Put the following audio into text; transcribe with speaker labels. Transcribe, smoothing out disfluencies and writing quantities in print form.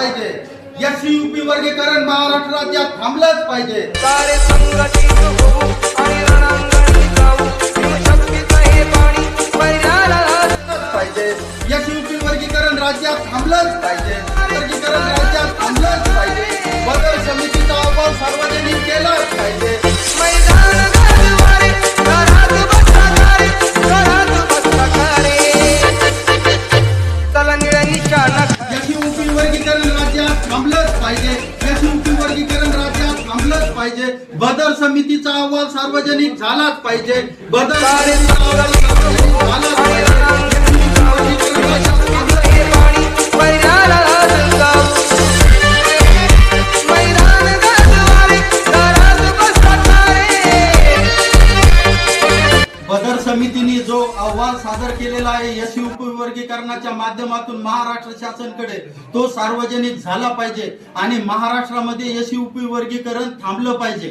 Speaker 1: पाहिजे. एसयूपी वर्गीकरण महाराष्ट्र राज्यात थांबलंच पाहिजे.
Speaker 2: सारे संघटित होऊ आणि रणांगणी जाऊ शिवशक्तीचं हे पाणी पैराला
Speaker 1: पाहिजे. एसयूपी वर्गीकरण राज्यात थांबलंच पाहिजे. वर्गीकरण राज्यात थांबलंच पाहिजे. बदल समितीचा अहवाल सार्वजनिक केलाच पाहिजे.
Speaker 2: मैदान गाजवारे घरात बसता खारे घरात बसता खारे चला निळ्या निशाणा
Speaker 1: एसयूपी वर्गीकरण राज्यात थांबलंच पाहिजे. एसयूपी वर्गीकरण राज्यात थांबलंच पाहिजे. बदल समितीचा अहवाल सार्वजनिक झालाच पाहिजे. बदल समितीचा अहवाल सार्वजनिक झालाच पाहिजे. एसयूपी वर्गीकरण राज्यात थांबलंच
Speaker 2: हे पाणी पैराला जाऊ मैदान गाजवारे घरात बसता खारे
Speaker 1: बदर समितीने जो अहवाल सादर केलेला आहे एसयूपी वर्गीकरणाच्या माध्यमातून महाराष्ट्र शासनाकडे तो सार्वजनिक झाला पाहिजे आणि महाराष्ट्रामध्ये एसयूपी वर्गीकरण थांबलं पाहिजे.